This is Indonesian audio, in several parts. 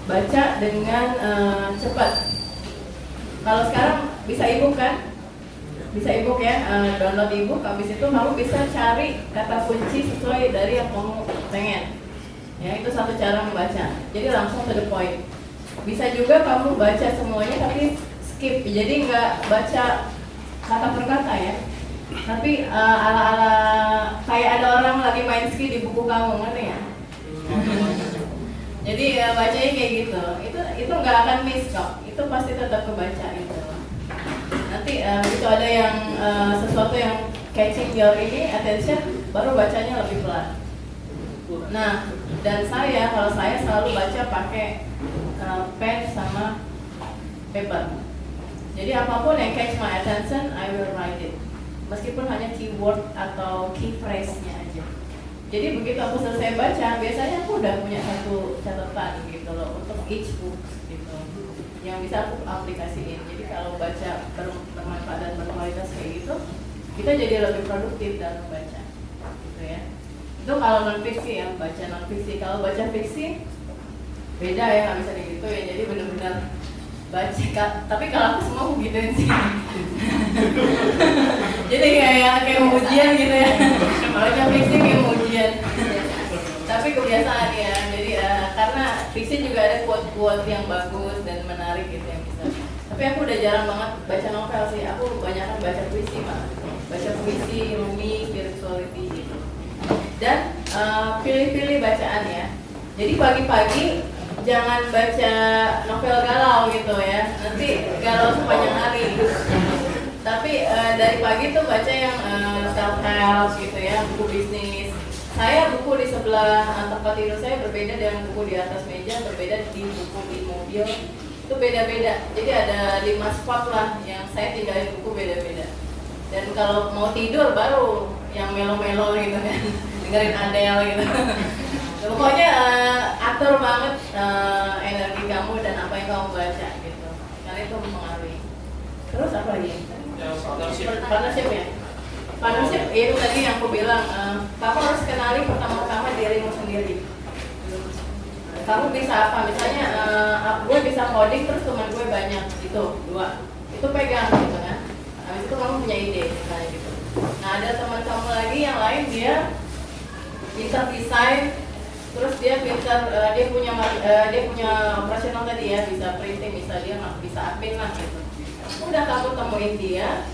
baca dengan cepat. Kalau sekarang bisa ebook kan? Bisa ebook ya, download ebook, habis itu kamu bisa cari kata kunci sesuai dari yang kamu pengen. Ya, itu satu cara membaca. Jadi langsung to the point. Bisa juga kamu baca semuanya tapi skip, jadi nggak baca kata per kata ya. Tapi ala-ala kayak ada orang lagi main ski di buku kamu, ngerti ya? Jadi bacanya kayak gitu. Itu nggak akan miss kok. Itu pasti tetap kebaca itu. Nanti begitu ada yang sesuatu yang catching your ini attention, baru bacanya lebih pelan. Nah, dan kalau saya selalu baca pakai pen sama paper. Jadi apapun yang catch my attention, I will write it. Meskipun hanya keyword atau key phrase-nya aja. Jadi begitu aku selesai baca, biasanya aku udah punya satu catatan gitu loh untuk each book gitu, yang bisa aku aplikasiin. Jadi kalau baca bermanfaat dan berkualitas kayak gitu, kita jadi lebih produktif dalam membaca, gitu ya. Itu kalau non fiksi ya, baca non fiksi. Kalau baca fiksi beda ya, nggak bisa gitu ya. Jadi benar-benar baca. Tapi kalau aku semua aku gituin sih. Jadi kayak ujian gitu ya. Baca fiksi kayak ujian. Tapi kebiasaan ya. Jadi karena fiksi juga ada quote-quote yang bagus dan menarik gitu yang bisa. Tapi aku udah jarang banget baca novel sih. Aku kebanyakan baca puisi Pak. Baca puisi, Rumi, spirituality gitu. Dan pilih-pilih bacaan ya. Jadi pagi-pagi jangan baca novel galau gitu ya. Nanti galau sepanjang hari. Tapi dari pagi tuh baca yang self-help gitu ya, buku bisnis. Saya buku di sebelah tempat tidur saya berbeda dengan buku di atas meja, berbeda di buku di mobil. Itu beda-beda. Jadi ada 5 spot lah yang saya tinggalin buku beda-beda. Dan kalau mau tidur baru yang melo-melo gitu kan, dengerin Adele gitu. Pokoknya atur banget energi kamu dan apa yang kamu baca gitu. Karena itu mempengaruhi. Terus apa lagi? Partnership ya. Partnership itu tadi yang aku bilang, kamu harus kenali pertama-tama dirimu sendiri. Kamu bisa apa? Misalnya gue bisa coding terus teman gue banyak, itu 2. Itu pegang gitu kan. Habis itu kamu punya ide misalnya gitu. Nah ada teman kamu lagi yang lain dia pintar desain, terus dia pintar dia punya operasional tadi ya, bisa printing, bisa admin lah gitu. Udah kamu temuin dia,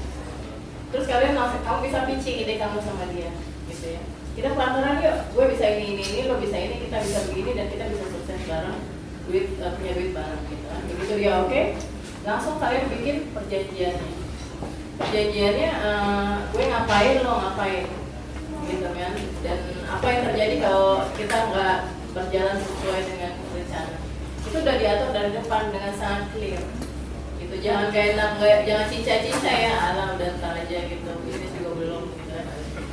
terus kamu bisa pitching ide kamu sama dia gitu ya. Kita partneran yuk, gue bisa ini, lo bisa ini, kita bisa begini dan kita bisa sukses bareng, punya duit bareng gitu kan. Begitu dia oke, langsung kalian bikin perjanjiannya. Perjanjiannya gue ngapain, lo ngapain gitu kan. Dan apa yang terjadi kalau kita nggak berjalan sesuai dengan rencana, itu udah diatur dari depan dengan sangat clear gitu. Jangan jangan cincai-cincai ya, alam udah ntar aja gitu, bisnis juga belum gitu kan.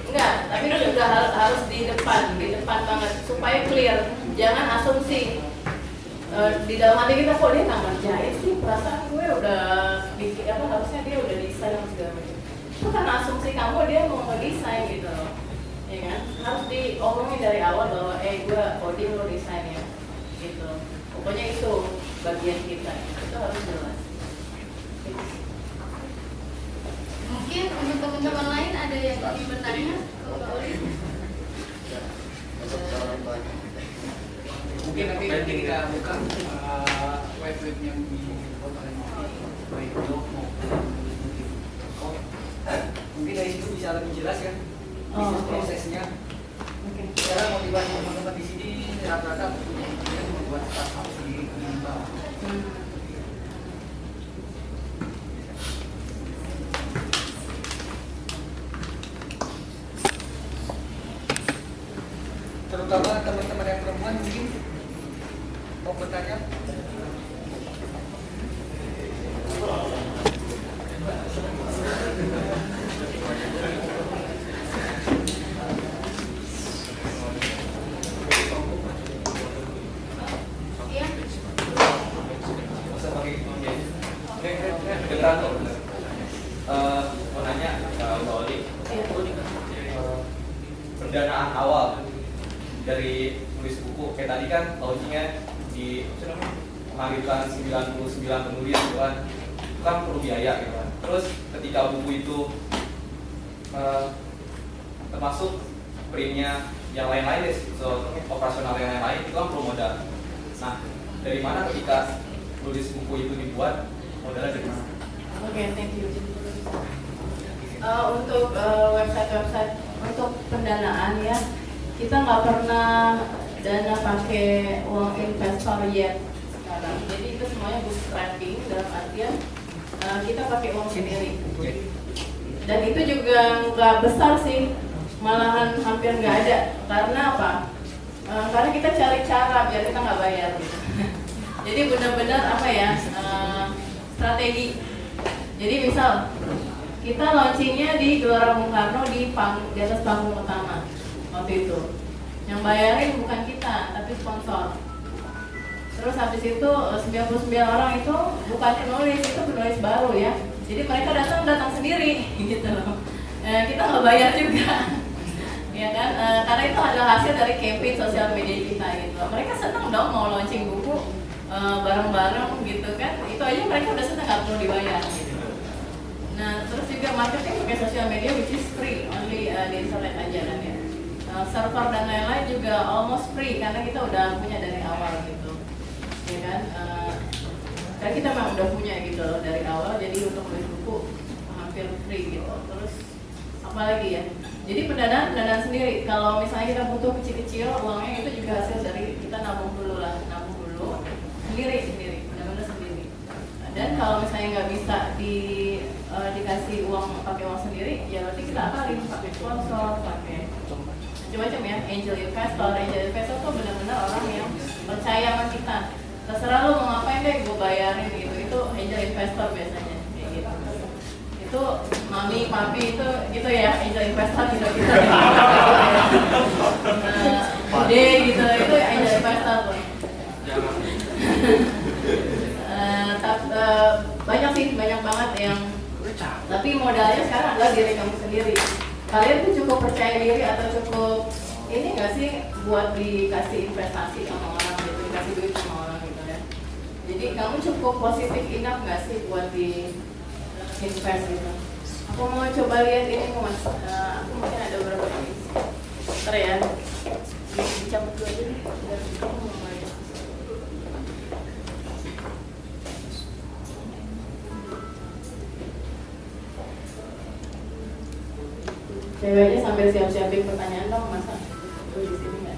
Enggak, tapi itu udah harus di depan banget supaya clear. Jangan asumsi di dalam hati kita, kok dia nggak ngerjain sih, perasaan gue udah bikin harusnya dia udah desain dan segala macam. Itu kan asumsi kamu dia mau ngedesain gitu loh, ya kan. Harus diomongin dari awal bahwa gue coding, lo desain ya gitu. Pokoknya itu bagian kita, itu harus jelas. Mungkin untuk teman-teman lain ada yang ingin bertanya ke Mbak Oli? Mungkin nanti kita buka web-web yang dibuat oleh baik blog maupun mungkin dari situ bisa lebih jelas kan bisnis prosesnya. Sekarang motivasi teman-teman di sini rata-rata membuat startup sendiri menambah. Terutama teman-teman yang perempuan mungkin mau bertanya. Mau nanya Mbak Oli, pendanaan awal dari tulis buku kayak tadi kan launchingnya di menghadirkan 99 penulis gitu kan, itu kan perlu biaya gitu kan. Terus ketika buku itu termasuk printnya yang lain-lain, so, operasional yang lain-lain itu kan perlu modal. Nah, dari mana ketika tulis buku itu dibuat, modalnya dari mana? Oke, thank you. Untuk website-website untuk pendanaan ya, kita nggak pernah dana pakai uang investor yet sekarang. Jadi itu semuanya bootstrapping dalam artian kita pakai uang sendiri. Dan itu juga nggak besar sih, malahan hampir nggak ada. Karena apa? Karena kita cari cara biar kita nggak bayar gitu. Jadi benar-benar apa ya, strategi. Jadi misal kita launchingnya di Gelora Bung Karno di atas panggung utama waktu itu. Yang bayarin bukan kita, tapi sponsor. Terus habis itu 99 orang itu bukan penulis, itu penulis baru ya. Jadi mereka datang sendiri gitu loh. Kita nggak bayar juga. Ya kan, karena itu adalah hasil dari campaign sosial media kita gitu. Mereka senang dong mau launching buku bareng-bareng gitu kan. Itu aja mereka udah senang, nggak perlu dibayar gitu. Nah, terus juga marketing pakai sosial media which is free, only di internet aja kan ya. Server dan lain-lain juga almost free karena kita udah punya dari awal gitu. Ya kan, karena kita memang udah punya gitu loh dari awal, jadi untuk nulis buku hampir free gitu. Terus apa lagi ya? Jadi pendanaan sendiri. Kalau misalnya kita butuh kecil-kecil, uangnya itu juga hasil dari kita nabung dulu sendiri, benar-benar sendiri. Dan kalau misalnya nggak bisa dikasih uang pakai uang sendiri, ya berarti kita akalin pakai sponsor, pakai macam-macam ya. Angel investor tuh benar-benar orang yang percaya sama kita. Terserah lu mau ngapain deh, gue bayarin gitu. Itu angel investor biasanya kayak gitu. Itu mami, papi itu gitu ya, angel investor gitu. Bude gitu, itu angel investor tuh. Banyak banget yang, tapi modalnya sekarang adalah diri kamu sendiri. Kalian tuh cukup percaya diri atau cukup ini nggak sih buat dikasih investasi sama orang gitu, dikasih duit sama orang gitu ya. Jadi kamu cukup positif enough nggak sih buat di invest gitu. Aku mau coba lihat ini mas, aku mungkin ada beberapa ini. Bentar ya, dicabut dulu aja nih, biar kamu mulai. Ceweknya sambil siap-siapin pertanyaan dong, masa aku di sini nggak?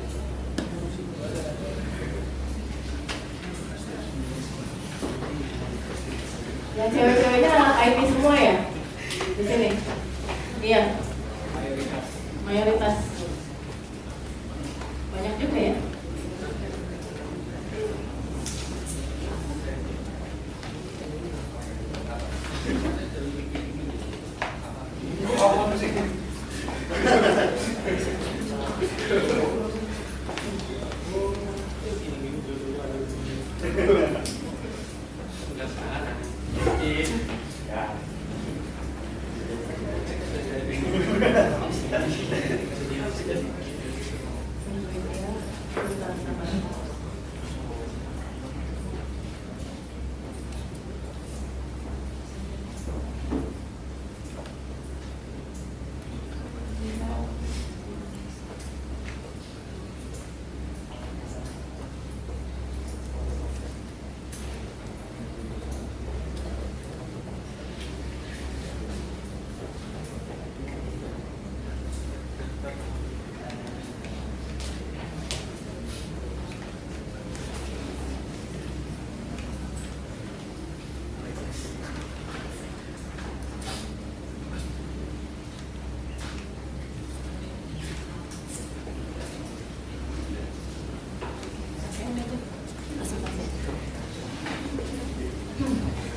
Yang cewek-ceweknya anak IT semua ya? Di sini? Iya. Mayoritas. Banyak juga ya?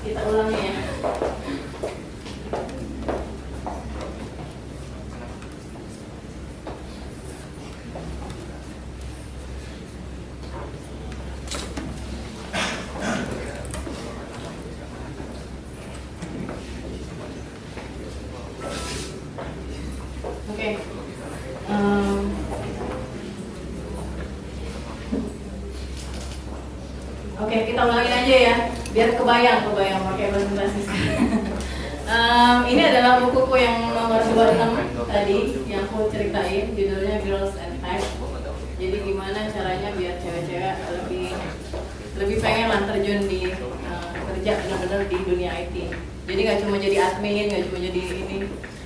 Kita ulangi ya. Oke. Oke, kita ulangin aja ya, biar kebayang pakai presentasi. Ini adalah bukuku yang nomor 26 tadi yang aku ceritain, judulnya Girls and Tech. Jadi gimana caranya biar cewek-cewek lebih pengen lah terjun di kerja benar-benar di dunia IT. Jadi nggak cuma jadi admin, nggak cuma jadi ini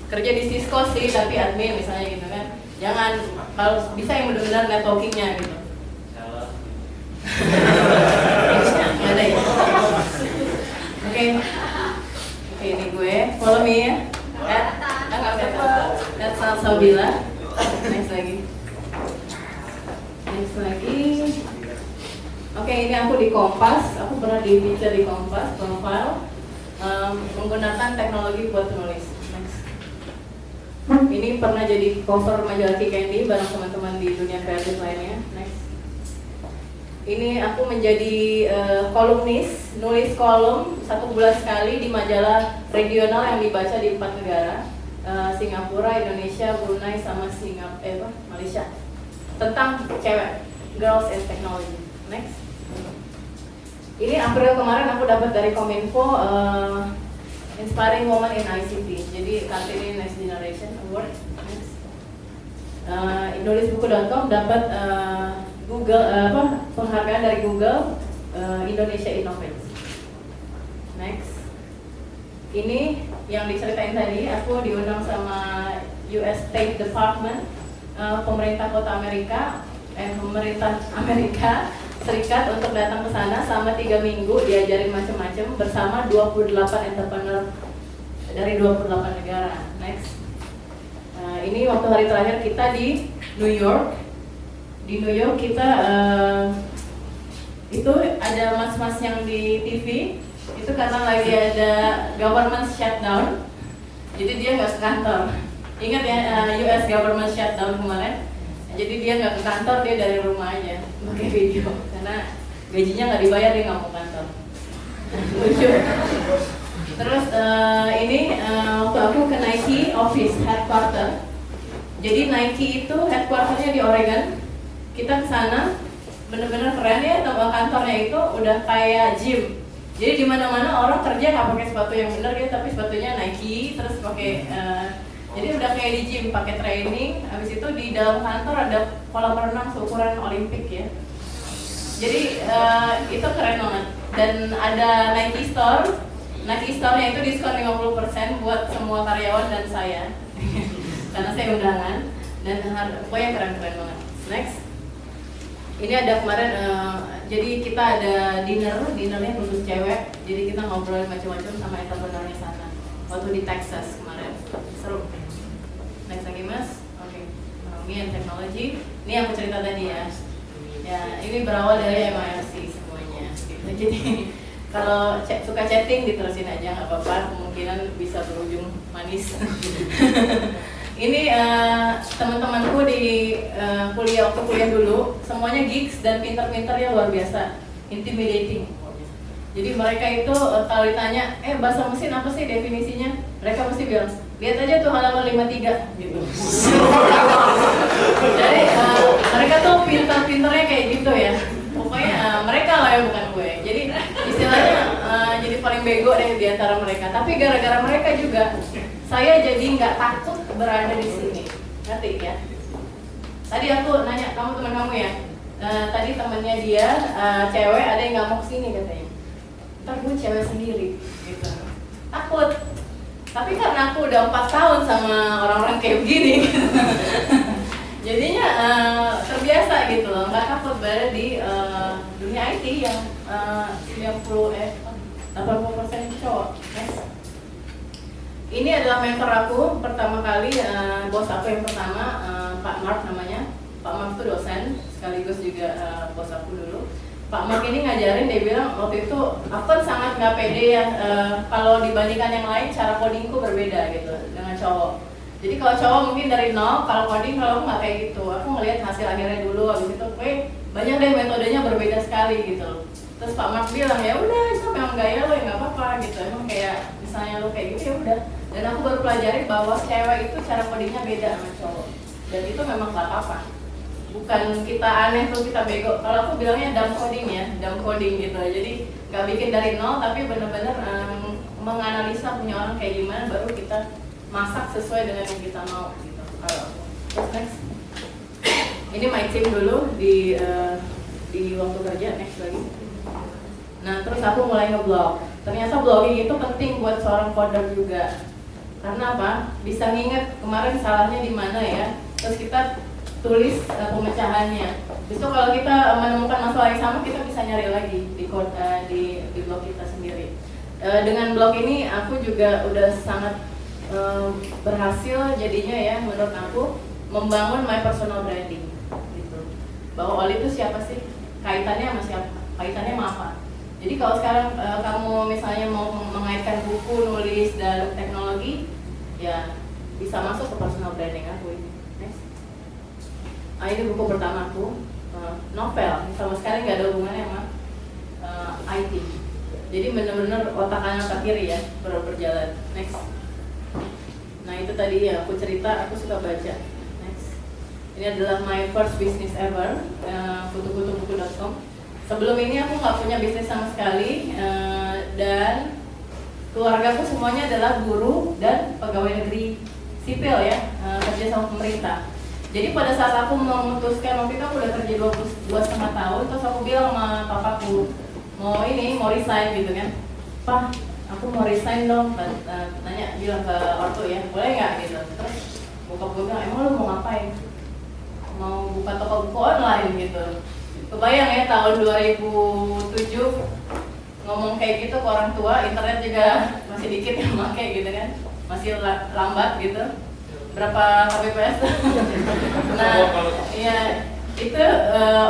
kerja di Cisco sih, tapi admin misalnya gitu kan. Jangan, kalau bisa yang benar-benar networkingnya gitu. Nggak ada ya. Oke, ini gue, follow me ya. That's Salsabila. Next lagi. Oke, ini aku di Kompas. Aku pernah di feature di Kompas, profile menggunakan teknologi buat tulis. Next. Ini pernah jadi cover majalah Candy bareng teman-teman di dunia kreatif lainnya. Next. Ini aku menjadi kolumnis, nulis kolom 1 bulan sekali di majalah regional yang dibaca di 4 negara, Singapura, Indonesia, Brunei, sama Malaysia, tentang cewek, girls and technology. Next. Ini April kemarin aku dapat dari Kominfo Inspiring Woman in ICT, jadi Kartini Next Generation Award. Next. Nulisbuku.com dapat Google penghargaan dari Google Indonesia Innovates. Next. Ini yang diceritain tadi, aku diundang sama US State Department, pemerintah kota pemerintah Amerika Serikat untuk datang ke sana selama 3 minggu, diajarin macam-macam bersama 28 entrepreneur dari 28 negara. Next. Ini waktu hari terakhir kita di New York. Di New York kita itu ada mas-mas yang di TV itu karena lagi ada government shutdown, jadi dia nggak ke kantor. Ingat ya, US government shutdown kemarin, jadi dia nggak ke kantor, dia dari rumah aja pakai video karena gajinya nggak dibayar, dia nggak mau kantor. Lucu. Terus ini waktu aku ke Nike office headquarter, jadi Nike itu headquarternya di Oregon. Kita ke sana, bener-bener keren ya, kantornya itu udah kayak gym. Jadi di mana-mana orang kerja nggak pakai sepatu yang bener gitu, tapi sepatunya Nike, terus pakai jadi udah kayak di gym, pakai training. Habis itu di dalam kantor ada kolam renang seukuran Olimpik ya. Jadi itu keren banget. Dan ada Nike Store-nya itu diskon 50% buat semua karyawan dan saya. Karena saya undangan, dan pokoknya keren-keren banget. Next. Ini ada kemarin, jadi kita ada dinernya khusus cewek, jadi kita ngobrol macam-macam sama entrepreneurnya sana waktu di Texas kemarin, seru. Next lagi mas, oke. Me and Technology, ini yang aku cerita tadi ya. Ya, ini berawal dari MIRC semuanya. Gitu. Jadi kalau suka chatting diterusin aja, nggak apa-apa, kemungkinan bisa berujung manis. Ini teman-temanku di waktu kuliah dulu, semuanya geeks dan pinter-pinternya luar biasa, intimidating. Jadi mereka itu kalau ditanya, bahasa mesin apa sih definisinya? Mereka pasti bilang, lihat aja tuh halaman 53 gitu. Jadi mereka tuh pinter-pinternya kayak gitu ya. Pokoknya mereka lah yang bukan gue. Jadi istilahnya jadi paling bego deh di antara mereka. Tapi gara-gara mereka juga, saya jadi nggak takut berada di sini, ngerti ya? Tadi aku nanya, kamu teman kamu ya? Tadi temannya dia cewek, ada yang nggak mau kesini katanya. Ntar gue cewek sendiri, gitu. Takut. Tapi karena aku udah 4 tahun sama orang-orang kayak begini, gitu. Jadinya terbiasa gitu loh, nggak takut berada di dunia IT yang 80% cowok. Next. Ini adalah mentor aku pertama kali, bos aku yang pertama, Pak Mark namanya. Pak Mark itu dosen, sekaligus juga bos aku dulu. Pak Mark ini ngajarin, dia bilang waktu itu aku kan sangat nggak pede ya, kalau dibandingkan yang lain cara codingku berbeda gitu dengan cowok. Jadi kalau cowok mungkin dari nol, kalau coding kalau aku nggak kayak gitu. Aku ngelihat hasil akhirnya dulu, habis itu banyak deh metodenya berbeda sekali gitu. Terus Pak Mark bilang ya udah itu memang gaya lo ya nggak apa-apa gitu. Emang kayak misalnya lo kayak gitu ya udah. Dan aku baru pelajari bahwa cewek itu cara codingnya beda sama cowok. Dan itu memang nggak apa-apa. bukan kita aneh tuh kita bego. Kalau aku bilangnya dumb coding ya, dumb coding gitu. Jadi nggak bikin dari nol, tapi benar-benar menganalisa punya orang kayak gimana, baru kita masak sesuai dengan yang kita mau gitu. Kalau terus next, ini my team dulu di waktu kerja. Next lagi. Nah terus aku mulai ngeblog. Ternyata blogging itu penting buat seorang coder juga. Karena apa? Bisa nginget kemarin salahnya di mana ya. Terus kita tulis pemecahannya. Besok kalau kita menemukan masalah yang sama, kita bisa nyari lagi di blog kita sendiri. Dengan blog ini aku juga udah sangat berhasil jadinya ya, menurut aku membangun my personal branding gitu. Bahwa Oli itu siapa sih? Kaitannya sama siapa? Kaitannya sama apa? Jadi kalau sekarang kamu misalnya mau mengaitkan buku, nulis, dan teknologi, ya bisa masuk ke personal branding aku ini. Next. Ini buku pertama aku, novel, sama sekali nggak ada hubungannya sama IT. Jadi benar-benar otak kanan otak kiri ya, berjalan. Next. Nah itu tadi ya aku cerita, aku suka baca. Next. Ini adalah my first business ever, kutu-kutu-buku.com. Sebelum ini aku nggak punya bisnis sama sekali, dan keluargaku semuanya adalah guru dan pegawai negeri sipil ya, kerja sama pemerintah. Jadi pada saat aku memutuskan, waktu itu aku udah kerja 22,5 tahun, terus aku bilang sama papaku, mau resign gitu kan. Pak, aku mau resign dong. Nanya, bilang ke ortu ya, boleh nggak gitu. Terus bokap gue bilang, emang lu mau ngapain? Mau buka toko buku online gitu. Kebayang ya tahun 2007 ngomong kayak gitu ke orang tua, internet juga masih dikit yang pakai gitu kan, masih lambat gitu. Berapa Kbps? Nah, ya itu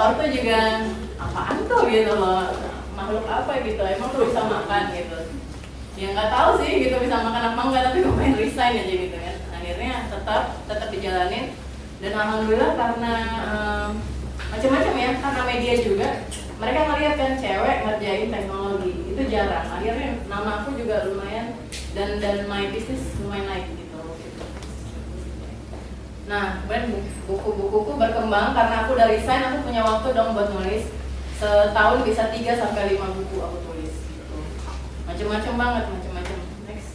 ortu juga apaan tuh gitu loh, makhluk apa gitu, emang lu bisa makan gitu. Ya nggak tahu sih gitu bisa makan apa enggak, tapi gue pengen resign aja gitu kan. Akhirnya tetap dijalanin, dan alhamdulillah karena macam-macam ya, karena media juga mereka ngeliat kan cewek ngerjain teknologi itu jarang. Akhirnya nama aku juga lumayan, dan my business lumayan naik gitu. Nah, buku-bukuku berkembang karena aku udah resign, aku punya waktu dong buat nulis. Setahun bisa 3-5 buku aku tulis gitu. Macam-macam banget, macam-macam. Next.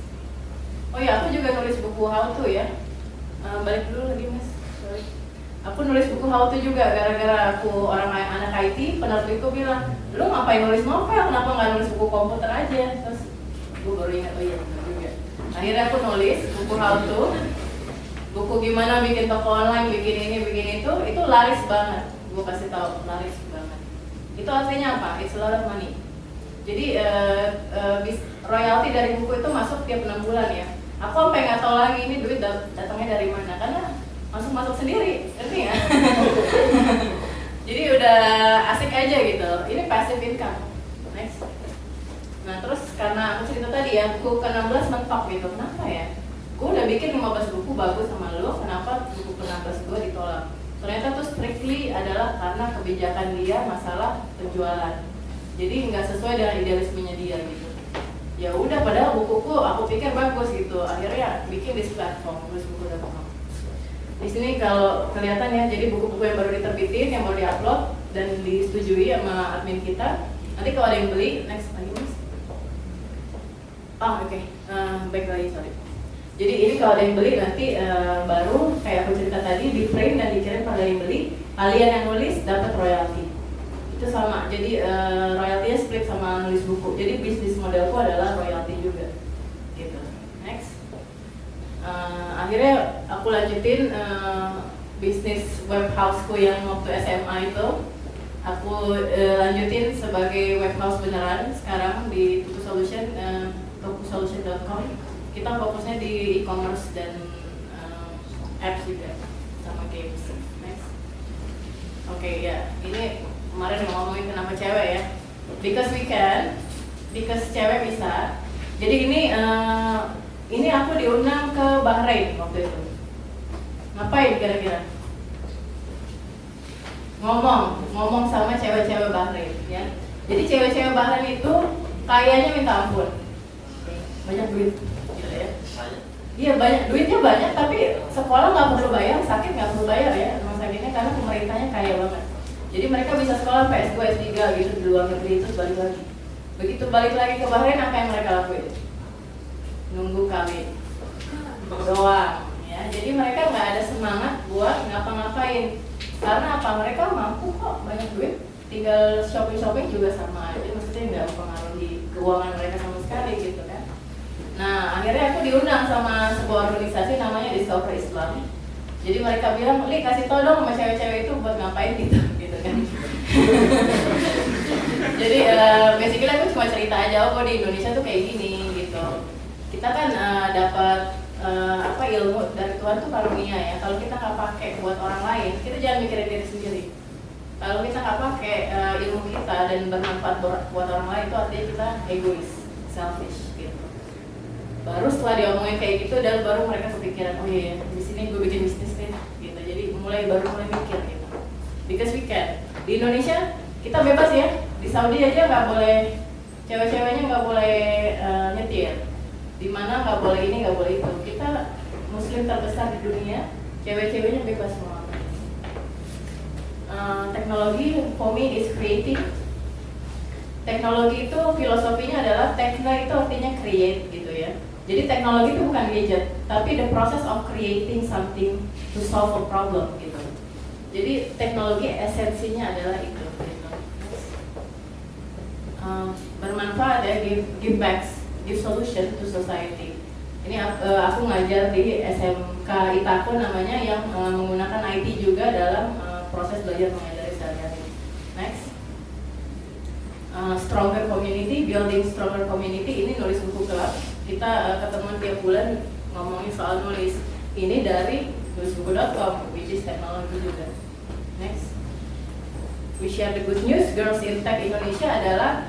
Oh ya, aku juga nulis buku how to ya. Balik dulu lagi mas. Sorry. Aku nulis buku how to juga gara-gara aku anak IT, penerbitku bilang, lu ngapain nulis novel, kenapa nggak nulis buku komputer aja? Terus gue baru ingat, oh iya benar juga. Akhirnya aku nulis buku how to, buku gimana bikin toko online, bikin ini, bikin itu laris banget. Gue kasih tahu, laris banget. Itu artinya apa? It's a lot of money. Jadi royalti dari buku itu masuk tiap 6 bulan ya. Aku sampai nggak tahu lagi ini duit datangnya dari mana, karena masuk sendiri, ngerti ya? Jadi udah asik aja gitu. Ini passive income. Next. Nah terus karena aku cerita tadi ya, buku ke-16 mentok gitu. Kenapa ya? Gue udah bikin 15 buku bagus sama lo, kenapa buku ke-16 gue ditolak? Ternyata tuh strictly adalah karena kebijakan dia masalah penjualan. Jadi nggak sesuai dengan idealismenya dia gitu. Ya udah, padahal bukuku aku pikir bagus gitu. Akhirnya bikin di platform, tulisbuku.com. Di sini kalau kelihatan ya, jadi buku-buku yang baru diterbitin, yang baru diupload dan disetujui sama admin kita. Nanti kalau ada yang beli, next lagi mas. Oke. Baik lagi, sorry. Jadi ini kalau ada yang beli nanti baru kayak aku cerita tadi, di frame dan dikirim pada yang beli. Kalian yang nulis dapat royalti. Itu sama. Jadi royaltinya split sama nulis buku. Jadi bisnis modelku adalah royalti juga. Gitu. Next. Akhirnya aku lanjutin bisnis web houseku yang waktu SMA itu. Aku lanjutin sebagai web house beneran sekarang di tokusolution.com. Kita fokusnya di e-commerce dan apps juga sama games. Next. Oke, ya, ini kemarin ngomongin kenapa cewek ya. Because we can, because cewek bisa. Jadi ini aku diundang ke Bahrain waktu itu. Ngapain kira-kira? Ngomong sama cewek-cewek Bahrain ya. Jadi cewek-cewek Bahrain itu kayaknya minta ampun. Banyak duit gitu ya. Iya banyak, duitnya banyak, tapi sekolah nggak perlu bayar, sakit nggak perlu bayar ya rumah sakitnya karena pemerintahnya kaya banget. Jadi mereka bisa sekolah PS2, S3 gitu di luar negeri itu balik lagi. Begitu balik lagi ke Bahrain, apa yang mereka lakuin? Nunggu kawin doang ya. Jadi mereka nggak ada semangat buat ngapa-ngapain. Karena apa? Mereka mampu kok, banyak duit, tinggal shopping juga sama aja, maksudnya nggak mempengaruhi keuangan mereka sama sekali gitu kan. Nah akhirnya aku diundang sama sebuah organisasi namanya Discover Islam. Jadi mereka bilang, Li kasih tau dong sama cewek-cewek itu buat ngapain gitu kan. Jadi basically aku cuma cerita aja, oh di Indonesia tuh kayak gini gitu. Kita kan dapat ilmu dari Tuhan tuh karunia ya. Kalau kita nggak pakai buat orang lain, kita jangan mikirin diri sendiri. Kalau kita nggak pakai ilmu kita dan bermanfaat buat orang lain, itu artinya kita egois, selfish gitu. Baru setelah diomongin kayak gitu, dan baru mereka kepikiran, oh iya di sini gue bikin bisnis deh gitu. Jadi mulai mikir gitu. Because we can. Di Indonesia kita bebas ya. Di Saudi aja nggak boleh, cewek-ceweknya nggak boleh nyetir. Di mana nggak boleh ini, nggak boleh itu. Kita Muslim terbesar di dunia, cewek-ceweknya bebas semua. Teknologi for me is creating. Teknologi itu filosofinya adalah tekno itu artinya create gitu ya. Jadi teknologi itu bukan gadget, tapi the process of creating something to solve a problem gitu. Jadi teknologi esensinya adalah itu. Gitu. Bermanfaat ya, give back, give solution to society. Ini aku ngajar di SMK Itaku namanya yang menggunakan IT juga dalam proses belajar mengajar sehari-hari. Next. Stronger community, building stronger community, ini nulis buku kelab. Kita ketemuan tiap bulan ngomongin soal nulis. Ini dari nulisbuku.com, which is teknologi juga. Next. We share the good news. Girls in Tech Indonesia adalah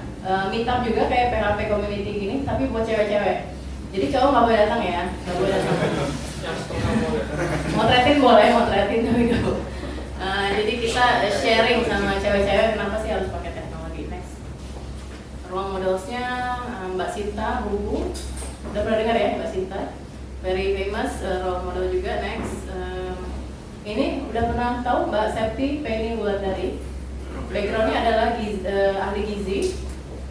meetup juga kayak PHP community gini, tapi buat cewek-cewek. Jadi cowok nggak boleh datang ya, nggak boleh datang. Motretin boleh, motretin tapi nggak boleh. Jadi kita sharing sama cewek-cewek kenapa sih harus pakai teknologi. Next. Role modelsnya Mbak Sinta Bubu. Udah pernah dengar ya Mbak Sinta? Very famous role model juga. Next. Ini udah pernah tahu Mbak Septi Penny Wulandari. Backgroundnya adalah ahli gizi.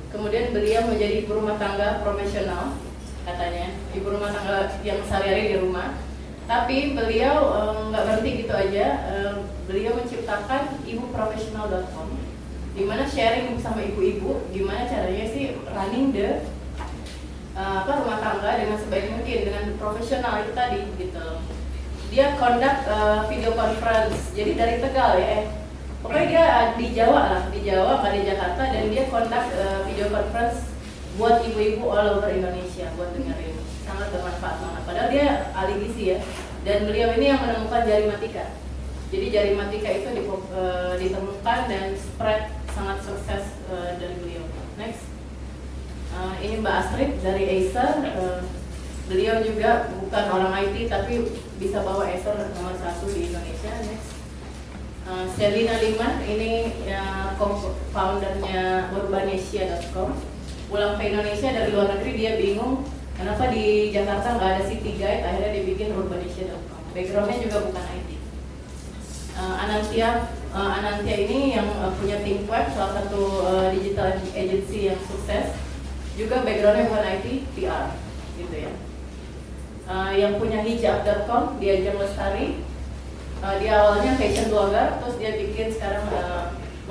Kemudian beliau menjadi ibu rumah tangga profesional, katanya ibu rumah tangga yang sehari-hari di rumah. Tapi beliau nggak berhenti gitu aja. Beliau menciptakan ibuprofesional.com, di mana sharing sama ibu-ibu gimana caranya sih running the rumah tangga dengan sebaik mungkin dengan profesional itu tadi gitu. Dia conduct video conference, jadi dari Tegal ya. Pokoknya dia di Jawa lah, di Jawa nggak di Jakarta, dan dia conduct video conference buat ibu-ibu all over Indonesia buat dengerin. Sangat bermanfaat banget. Padahal dia ahli gizi ya, dan beliau ini yang menemukan jarimatika. Jadi jarimatika itu ditemukan dan spread sangat sukses dari beliau. Next. Ini Mbak Astrid dari Acer. Beliau juga bukan orang IT tapi bisa bawa Acer nomor 1 di Indonesia. Next. Selina Liman, ini foundernya urbanesia.com. Pulang ke Indonesia dari luar negeri, dia bingung kenapa di Jakarta nggak ada city guide, akhirnya dia bikin urbanesia.com. Backgroundnya juga bukan IT. Anantia ini yang punya Think Web, salah satu digital agency yang sukses. Juga backgroundnya bukan IT, PR gitu ya. Yang punya hijab.com, dia Ajeng Lestari. Dia awalnya fashion blogger, terus dia bikin sekarang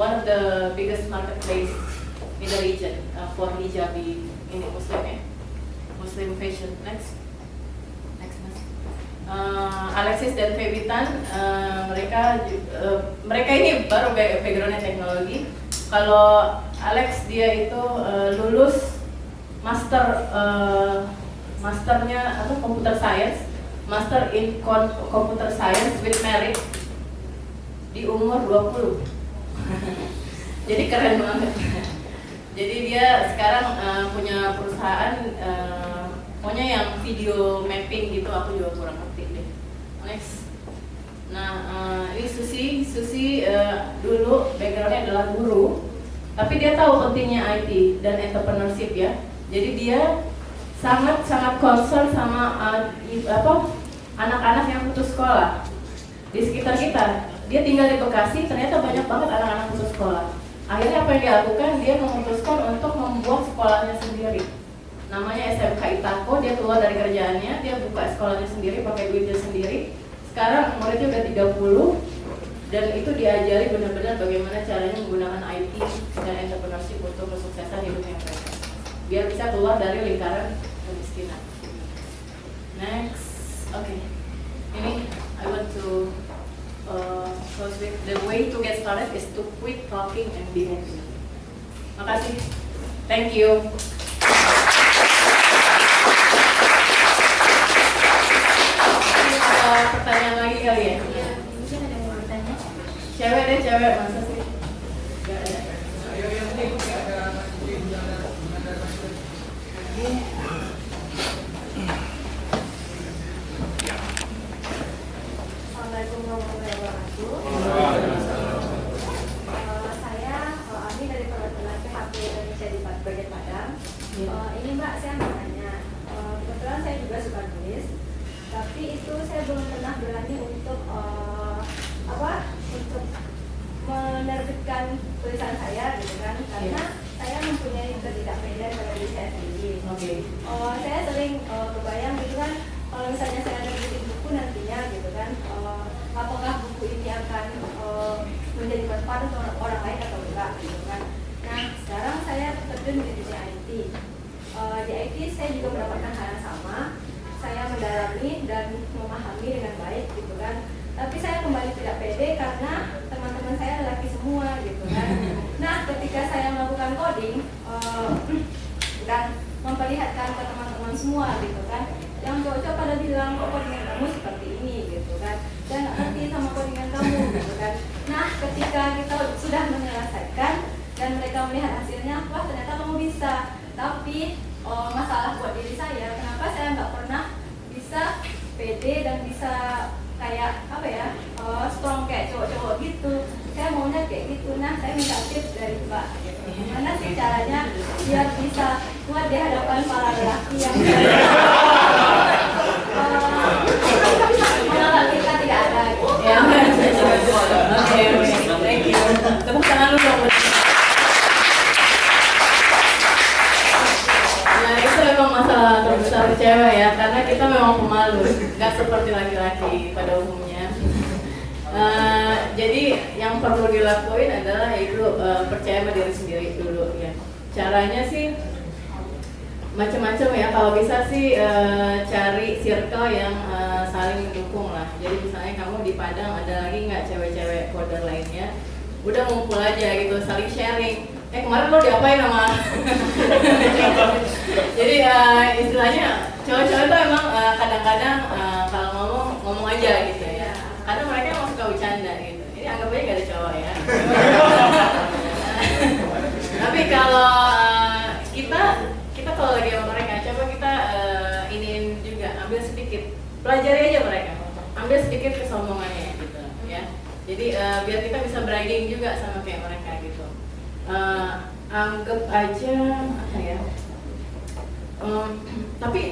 one of the biggest marketplace in the region for hijabi ini Muslim ya, Muslim fashion. Next mas. Alexis dan Febitan, mereka ini baru backgroundnya teknologi. Kalau Alex dia itu lulus masternya computer science. Master in Computer Science with merit di umur 20. Jadi keren banget. Jadi dia sekarang punya perusahaan pokoknya yang video mapping gitu, aku juga kurang ngerti deh. Next. Nah, ini Susi dulu backgroundnya adalah guru, tapi dia tahu pentingnya IT dan entrepreneurship ya. Jadi dia sangat concern sama anak-anak yang putus sekolah di sekitar kita. Dia tinggal di Bekasi, ternyata banyak banget anak-anak putus sekolah. Akhirnya apa yang dia lakukan? Dia memutuskan untuk membuat sekolahnya sendiri. Namanya SMK Itako. Dia keluar dari kerjaannya, dia buka sekolahnya sendiri, pakai duitnya sendiri. Sekarang muridnya udah 30, dan itu diajari benar-benar bagaimana caranya menggunakan IT dan entrepreneurship untuk kesuksesan hidupnya mereka, biar bisa keluar dari lingkaran kemiskinan. Next, oke. Ini I want to close with the way to get started is to quit talking and be happy. Makasih. Thank you. Ada pertanyaan lagi kali ya? Iya, mungkin ada yang mau bertanya. Cewek deh, cewek masa sih? Gak ada. Assalamualaikum warahmatullahi wabarakatuh. Saya Ami dari perwakilan PHP Indonesia di bagian Padang. Ini Mbak, saya mau tanya. Kebetulan saya juga suka nulis, tapi itu saya belum pernah berani untuk untuk menerbitkan tulisan saya, gitu kan? Karena saya mempunyai ketidakpedean pada diri saya sendiri. Saya sering kebayang gitu kan, kalau misalnya saya ada bikin buku nantinya, gitu kan, apakah buku ini akan menjadi manfaat untuk orang lain atau enggak, gitu kan. Nah, sekarang saya terjun di dunia IT. Di IT saya juga mendapatkan hal yang sama. Saya mendalami dan memahami dengan baik, gitu kan. Tapi saya kembali tidak pede karena teman-teman saya lelaki semua, gitu kan. Nah, ketika saya melakukan coding dan memperlihatkan ke teman-teman semua, gitu kan, yang cowok-cowok pada bilang, kok codingan kamu seperti ini, gitu kan. Saya nggak ngerti sama codingan kamu, gitu kan. Nah, ketika kita sudah menyelesaikan dan mereka melihat hasilnya, wah ternyata kamu bisa. Tapi masalah buat diri saya, kenapa saya nggak pernah bisa pede dan bisa kayak strong kayak cowok-cowok gitu. Saya maunya kayak gitu. Nah, saya minta tips dari Mbak, gitu. Gimana sih caranya biar bisa kuat di hadapan para lelaki yang menolak kita tidak ada, gitu. Ya, oke, thank you. Tepuk tangan dulu dong. Ya, itu memang masalah terbesar cewek ya, karena kita memang pemalu, nggak seperti laki-laki pada umumnya. Jadi yang perlu dilakuin adalah itu percaya sama diri sendiri dulu ya. Caranya sih macam-macam ya. Kalau bisa sih cari circle yang saling mendukung lah. Jadi misalnya kamu di Padang ada lagi nggak cewek-cewek coder lainnya, udah ngumpul aja gitu, saling sharing. Kemarin lo diapain sama? Jadi istilahnya cowok-cowok itu emang kadang-kadang kalau ngomong aja gitu ya. Karena mereka emang suka bercanda gitu. Ini anggap aja gak ada cowok ya. Tapi kalau kita kalau lagi sama mereka, coba kita iniin juga, ambil sedikit, pelajari aja mereka, ambil sedikit kesombongannya gitu ya. Jadi biar kita bisa bragging juga sama kayak mereka gitu. Anggap aja apa ya? Tapi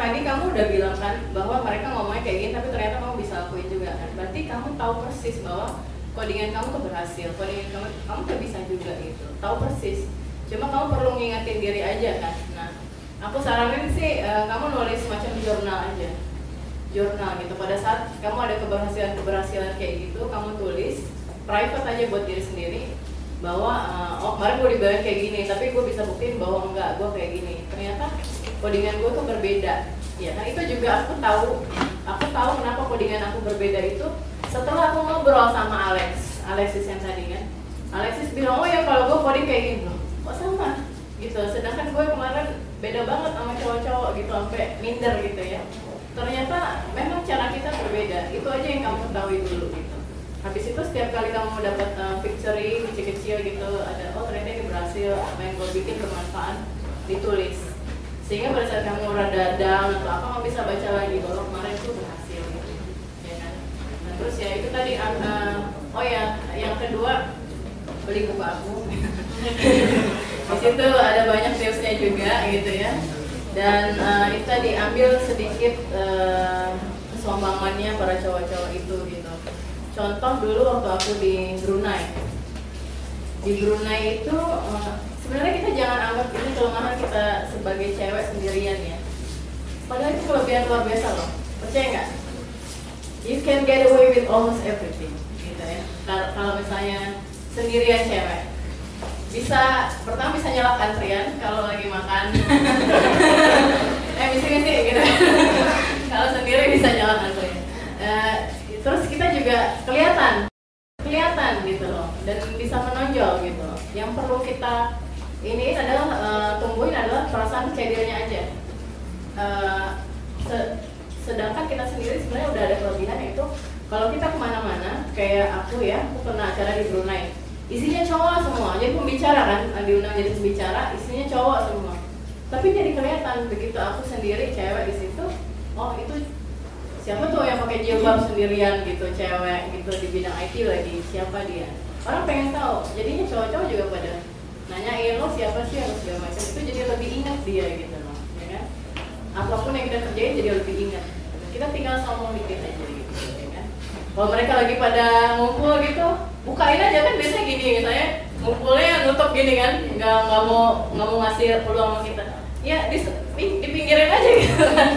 tadi kamu udah bilang kan bahwa mereka ngomongnya kayak gini, tapi ternyata kamu bisa lakuin juga kan. Berarti kamu tahu persis bahwa codingan kamu tuh berhasil, codingan kamu tuh bisa juga gitu. Tahu persis. Cuma kamu perlu ngingetin diri aja kan. Nah, aku saranin sih kamu nulis semacam jurnal aja. Jurnal gitu. Pada saat kamu ada keberhasilan kayak gitu, kamu tulis private aja buat diri sendiri bahwa kemarin gue dibayar kayak gini, tapi gue bisa buktiin bahwa enggak, gue kayak gini. Ternyata codingan gue tuh berbeda. Ya, nah itu juga aku tahu kenapa codingan aku berbeda itu setelah aku ngobrol sama Alexis yang tadi kan. Alexis bilang, oh ya kalau gue coding kayak gini loh, kok sama gitu. Sedangkan gue kemarin beda banget sama cowok-cowok gitu, sampai minder gitu ya. Ternyata memang cara kita berbeda. Itu aja yang kamu ketahui dulu gitu. Habis itu setiap kali kamu dapat picture kecil-kecil gitu, ada oh ternyata ini berhasil, apa yang gue bikin bermanfaat, ditulis. Sehingga pada saat kamu rada down atau apa, kamu bisa baca lagi bahwa kemarin itu berhasil gitu, ya kan? Nah, terus ya itu tadi, oh ya, yang kedua beli buku aku. Di situ ada banyak tipsnya juga gitu ya. Dan itu tadi ambil sedikit kesombongannya para cowok-cowok itu gitu. Contoh dulu waktu aku di Brunei. Di Brunei itu sebenarnya kita jangan anggap ini kelemahan kita sebagai cewek sendirian ya. Padahal itu kelebihan luar biasa loh. Percaya nggak? You can get away with almost everything gitu ya. Kalau misalnya sendirian cewek, pertama bisa nyalak antrian kalau lagi makan. Misi gitu. Kalau sendiri bisa nyalak antrian. Terus kita juga kelihatan gitu loh, dan bisa menonjol gitu loh. Yang perlu kita ini adalah tumbuhin adalah perasaan percaya dirinya aja. Sedangkan kita sendiri sebenarnya udah ada kelebihan, yaitu kalau kita kemana-mana, kayak aku pernah acara di Brunei, isinya cowok semua, jadi pembicara kan, diundang jadi pembicara, isinya cowok semua. Tapi jadi kelihatan begitu aku sendiri cewek di situ, oh itu siapa tuh yang pakai jilbab sendirian gitu, cewek gitu di bidang IT lagi, siapa dia? Orang pengen tahu, jadinya cowok-cowok juga pada nanyain lo siapa sih atau segala macam, itu jadi lebih ingat dia gitu loh, ya kan? Apapun yang kita kerjain jadi lebih ingat. Kita tinggal sombong dikit aja gitu, ya kan? Kalau mereka lagi pada ngumpul gitu, bukain aja kan biasanya gini, misalnya ngumpulnya nutup gini kan, nggak mau ngasih peluang sama kita. Ya dipinggirin aja gitu kan,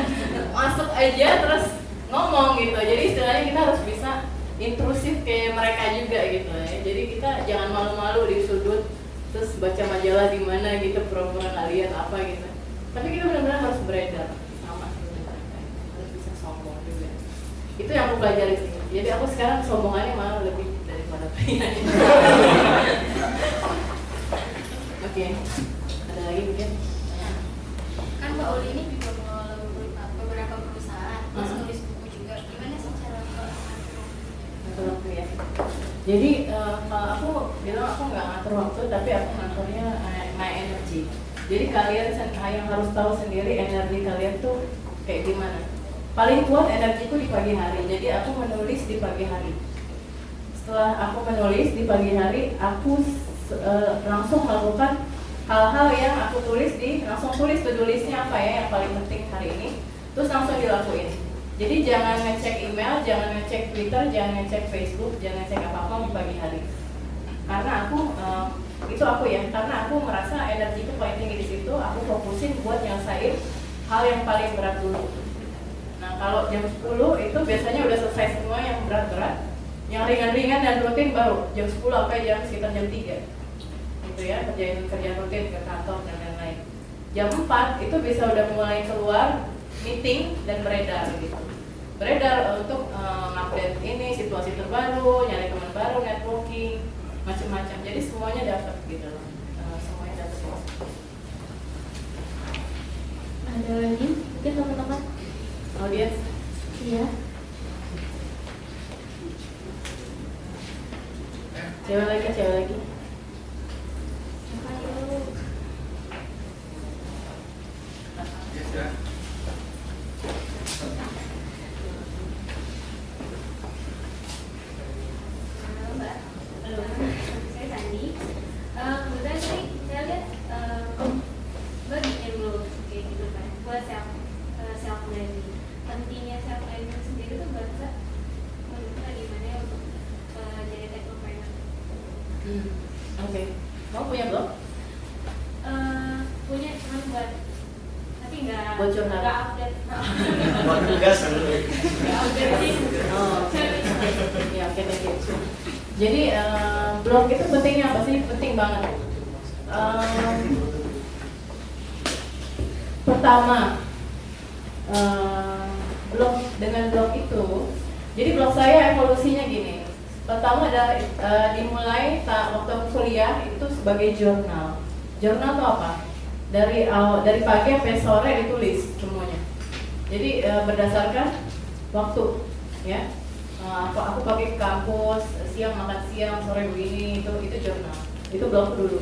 masuk aja terus ngomong gitu. Jadi istilahnya kita harus bisa intrusif kayak mereka juga gitu ya. Jadi kita jangan malu-malu di sudut terus baca majalah di mana gitu, pura-pura nggak lihat apa gitu. Tapi kita benar-benar harus beredar sama mereka, harus bisa sombong juga. Itu yang aku pelajari sih. Jadi aku sekarang sombongannya malah lebih daripada pria. Oke, ada lagi mungkin? Kan Mbak Uli ini juga mengelola beberapa perusahaan, terus nulis buku juga. Gimana sih cara ngatur waktu ya? Jadi kalau aku bilang aku nggak ngatur waktu, tapi aku ngaturnya my energy. Jadi kalian yang harus tahu sendiri energi kalian tuh kayak gimana. Paling kuat energiku di pagi hari. Jadi aku menulis di pagi hari. Setelah aku menulis di pagi hari, aku langsung melakukan hal-hal yang aku langsung tulis to-do listnya apa ya yang paling penting hari ini, terus langsung dilakuin. Jadi jangan ngecek email, jangan ngecek Twitter, jangan ngecek Facebook, jangan ngecek apa-apa di pagi hari. Karena aku karena aku merasa energi itu paling tinggi di situ. Aku fokusin buat nyelesain hal yang paling berat dulu. Nah kalau jam 10 itu biasanya udah selesai semua yang berat-berat, yang ringan-ringan dan rutin baru jam 10 sampai sekitar jam 3. Gitu ya, kerjaan rutin ke kantor dan lain-lain. Jam 4 itu bisa udah mulai keluar meeting dan beredar gitu. Beredar untuk update ini, situasi terbaru, nyari teman baru, networking, macam-macam. Jadi semuanya dapat gitu loh. Semuanya dapat. Ada lagi mungkin teman-teman? Audiens? Iya. Cewek lagi. Oke. Kamu punya blog? punya cuman tapi nggak update. Buat tugas Nggak update sih. Ya, oke. Jadi blog itu pentingnya apa sih? Penting banget. Pertama, dengan blog itu, jadi blog saya evolusinya gini. Pertama adalah dimulai waktu aku kuliah itu sebagai jurnal. Jurnal itu apa? Dari pagi sampai sore ditulis semuanya. Jadi berdasarkan waktu, ya. Aku pagi ke kampus, siang makan siang, sore begini, itu jurnal. Itu blog dulu.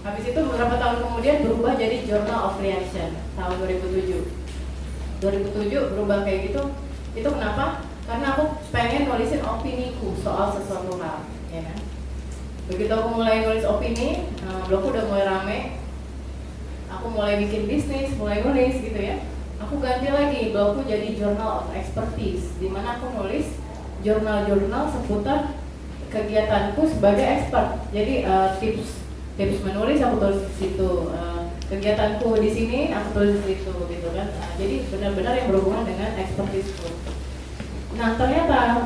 Habis itu beberapa tahun kemudian berubah jadi Journal of Reaction tahun 2007. 2007 berubah kayak gitu. Itu kenapa? Karena aku pengen nulisin opiniku soal sesuatu hal, ya kan? Begitu aku mulai nulis opini, blogku udah mulai rame. Aku aku mulai bikin bisnis, mulai nulis gitu ya, aku ganti lagi blogku jadi Journal of Expertise, di mana aku nulis jurnal-jurnal seputar kegiatanku sebagai expert. Jadi tips menulis aku tulis di situ, kegiatanku di sini aku tulis di situ gitu kan. Jadi benar-benar yang berhubungan dengan expertiseku. Nah ternyata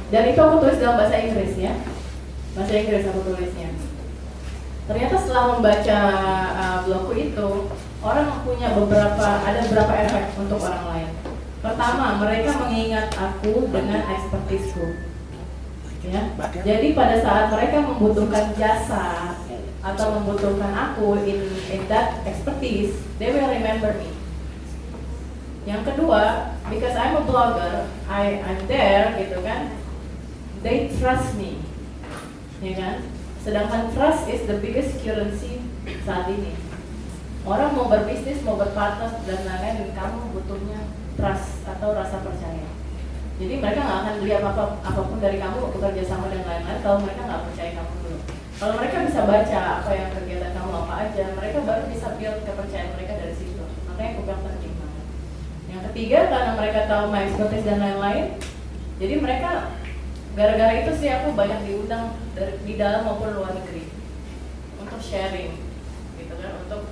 dan itu aku tulis dalam bahasa Inggris ya, bahasa Inggris aku tulisnya. Ternyata setelah membaca blogku itu, orang punya ada beberapa efek untuk orang lain. Pertama, mereka mengingat aku dengan expertiseku. Ya. Jadi pada saat mereka membutuhkan jasa atau membutuhkan aku in that expertise, they will remember me. Yang kedua, because I'm a blogger, I'm there gitu kan, they trust me, ya kan? Sedangkan trust is the biggest currency saat ini. Orang mau berbisnis, mau berpartner dan lain-lain, dan kamu butuhnya trust atau rasa percaya. Jadi mereka nggak akan beli apapun dari kamu, bekerja sama dan lain-lain kalau mereka nggak percaya kamu dulu. Kalau mereka bisa baca apa yang kegiatan kamu apa aja, mereka baru bisa build kepercayaan mereka dari situ. Makanya aku bilang penting banget. Yang ketiga, karena mereka tahu my expertise dan lain-lain, jadi mereka gara-gara itu sih aku banyak diundang di dalam maupun luar negeri untuk sharing, gitu kan, untuk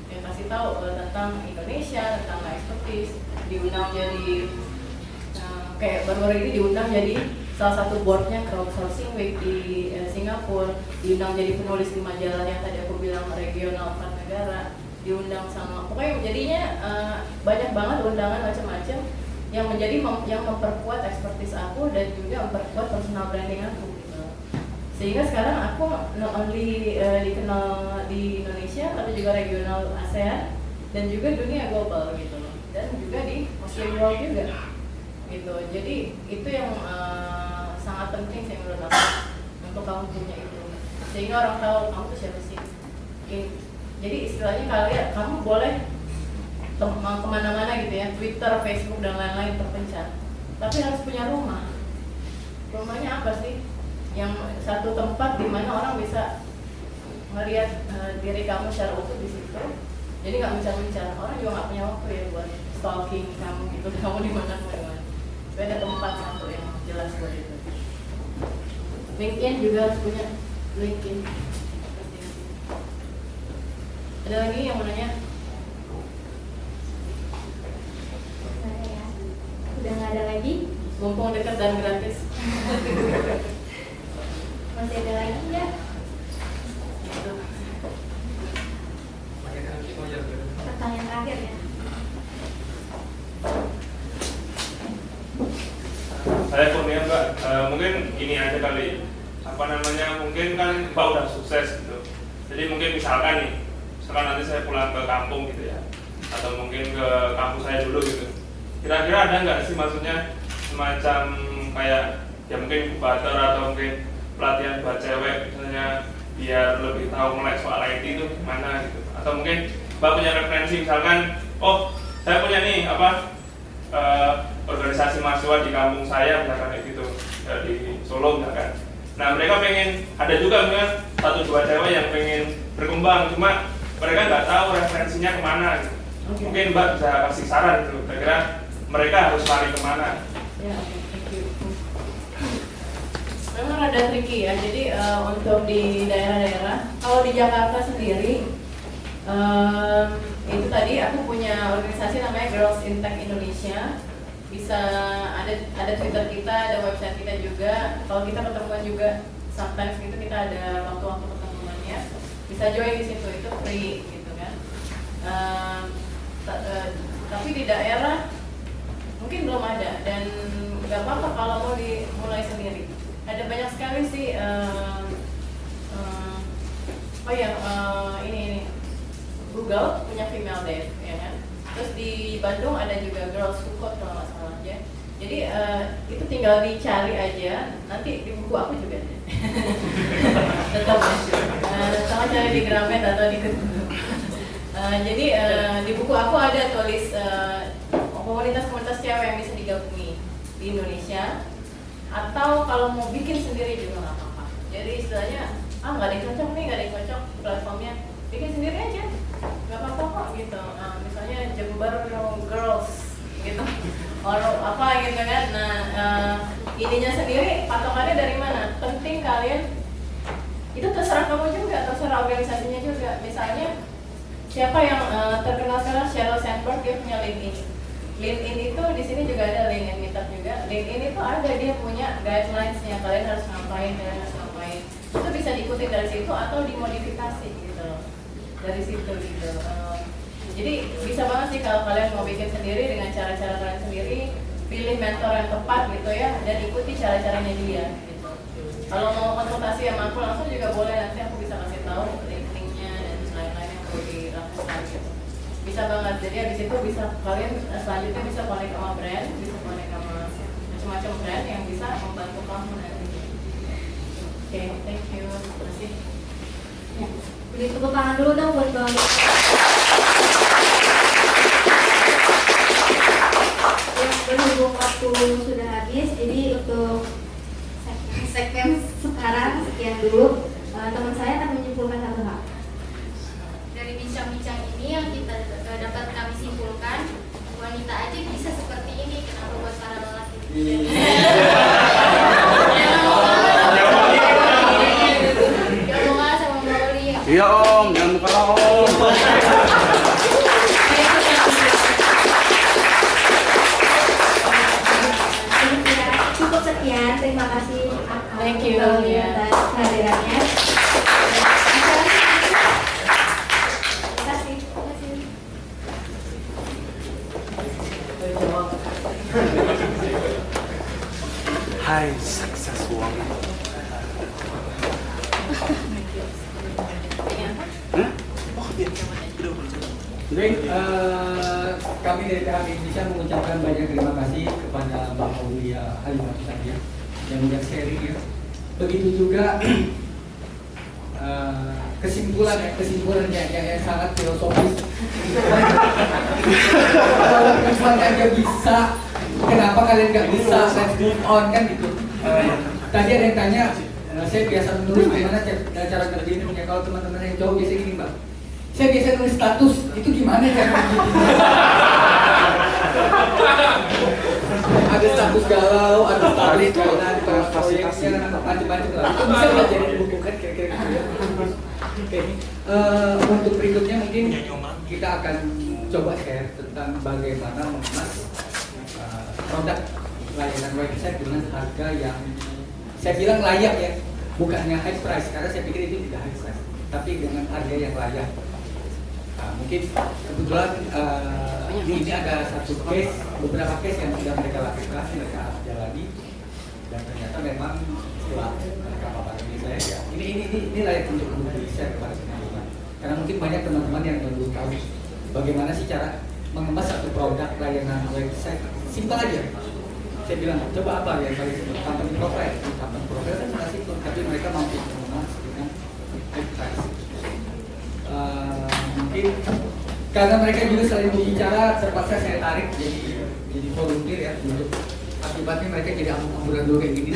yang kasih tahu tentang Indonesia, tentang my expertise. Diundang jadi kayak baru-baru ini diundang jadi salah satu boardnya Crowdsourcing Week di Singapura, diundang jadi penulis di majalah yang tadi aku bilang regional 4 negara, diundang sama pokoknya jadinya banyak banget undangan macam-macam yang yang memperkuat expertise aku dan juga memperkuat personal branding aku gitu. Sehingga sekarang aku not only dikenal di Indonesia tapi juga regional ASEAN dan juga dunia global gitu loh, dan juga di Muslim world juga gitu. Jadi itu yang sangat penting sih menurut aku untuk kamu punya itu, sehingga orang tahu kamu tuh siapa sih. Jadi istilahnya kalian kamu boleh kemana-mana gitu ya, Twitter, Facebook dan lain-lain terpencar, tapi harus punya rumah. Rumahnya apa sih? Yang satu tempat di mana orang bisa melihat diri kamu secara utuh di situ. Jadi nggak mencar-mencar. Orang juga nggak punya waktu ya buat stalking kamu gitu. Kamu di mana? Tapi ada tempat satu yang jelas buat itu. LinkedIn juga harus punya LinkedIn. Ada lagi yang mau nanya? Udah nggak ada lagi? Mumpung dekat dan gratis. Masih ada lagi ya? Gitu. Pertanyaan terakhir ya. Saya Kurnia Mbak, mungkin ini aja kali, apa namanya, mungkin kan Mbak udah sukses gitu. Jadi mungkin misalkan nanti saya pulang ke kampung gitu ya, atau mungkin ke kampus saya dulu gitu. Kira-kira ada nggak sih maksudnya semacam kayak ya mungkin inkubator atau mungkin pelatihan buat cewek misalnya biar lebih tahu melek soal IT itu gimana gitu, atau mungkin Mbak punya referensi misalkan, oh saya punya nih organisasi mahasiswa di kampung saya misalkan kayak gitu ya, di Solo misalkan. Nah mereka pengen ada juga misalkan 1-2 cewek yang pengen berkembang, cuma mereka nggak tahu referensinya kemana gitu. Mungkin Mbak bisa kasih saran gitu, kira-kira mereka harus lari kemana? Ya, thank you. Memang ada tricky ya. Jadi untuk di daerah-daerah, kalau di Jakarta sendiri, itu tadi aku punya organisasi namanya Girls in Tech Indonesia. Bisa ada Twitter kita, ada website kita juga. Kalau kita ketemuan juga, sometimes gitu kita ada waktu-waktu ketemuannya. Bisa join di situ, itu free gitu kan. Tapi di daerah mungkin belum ada, dan nggak apa-apa kalau mau dimulai sendiri. Ada banyak sekali sih. Ini Google punya female dev ya kan. Terus di Bandung ada juga Girls Who Code kalau nggak salah ya. Jadi itu tinggal dicari aja. Nanti di buku aku juga ada. Tetap sama cari di Gramet atau di Google. Jadi di buku aku ada tulis komunitas-komunitas cewek yang bisa digabungi di Indonesia, atau kalau mau bikin sendiri juga nggak apa-apa. Jadi istilahnya nggak ada yang cocok nih, nggak ada yang cocok platformnya, bikin sendiri aja, nggak apa-apa. ininya sendiri, patokannya dari mana? Penting kalian, itu terserah kamu juga, terserah organisasinya juga. Misalnya siapa yang terkenal sekarang, Sheryl Sandberg, dia punya LinkedIn. LinkedIn itu di sini juga ada LinkedIn Meetup juga. LinkedIn itu ada, dia punya guidelines-nya, kalian harus ngapain, kalian harus ngapain. Itu bisa diikuti dari situ atau dimodifikasi gitu loh. Dari situ gitu. Jadi bisa banget sih kalau kalian mau bikin sendiri dengan cara-cara kalian sendiri, pilih mentor yang tepat gitu ya, dan ikuti cara-caranya dia gitu. Kalau mau konsultasi sama aku langsung juga boleh, nanti aku bisa kasih tahu link-linknya dan lain-lain yang perlu dilakukan gitu. Bisa banget, jadi abis itu bisa kalian selanjutnya bisa connect sama brand, bisa connect sama macam-macam brand yang bisa membantu kamu nanti. Oke, thank you, terima kasih. Ya. Beri tepuk tangan dulu dong buat Bang. Ya, berhubung waktu sudah habis, jadi untuk segmen sekarang sekian dulu. Teman saya akan menyimpulkan satu hal. Dari bincang-bincang ini yang kita dapat kami simpulkan, wanita aja bisa seperti ini, kenapa buat para lelaki? Iya om, jangan muka om. Cukup sekian, terima kasih. Thank you. Atas kehadirannya. Hai, sukses uang. Baik, kami dari PHP Indonesia mengucapkan banyak terima kasih kepada Mbak Aulia Halimah tadi yang sudah sharing ya. Begitu juga kesimpulan yang sangat filosofis. Kalau perempuan aja bisa, kenapa kalian nggak bisa? Let's move on kan gitu. Tadi ada yang tanya, saya biasa menulis gimana cara kerjanya. Kalau teman-teman yang cowok biasa gini mbak, saya biasa nulis status, itu gimana cara ada status galau, ada status kainan, proyeknya, macam-macam lah. Itu bisa nggak jadi buku kan kira-kira gitu ya. Oke, untuk berikutnya mungkin kita akan coba share tentang bagaimana mengemas produk layanan website dengan harga yang saya bilang layak ya, bukannya high price karena saya pikir itu tidak high price, tapi dengan harga yang layak. Mungkin kebetulan ini ada satu case, beberapa case yang sudah mereka lakukan, mereka jalani, dan ternyata memang setelah mereka paparan ini saya ya, ini layak untuk di-share kepada teman-teman. Karena mungkin banyak teman-teman yang belum tahu bagaimana sih cara mengemas satu produk layanan website. Simpel aja. Saya bilang coba apa yang paling simpel, company profile. Company profile kan sangat simpel, tapi mereka mampu mengemas dengan website. Mungkin karena mereka juga selain berbicara, terpaksa saya tarik jadi volunteer ya, untuk akibatnya mereka jadi ambulan dulu kayak gini.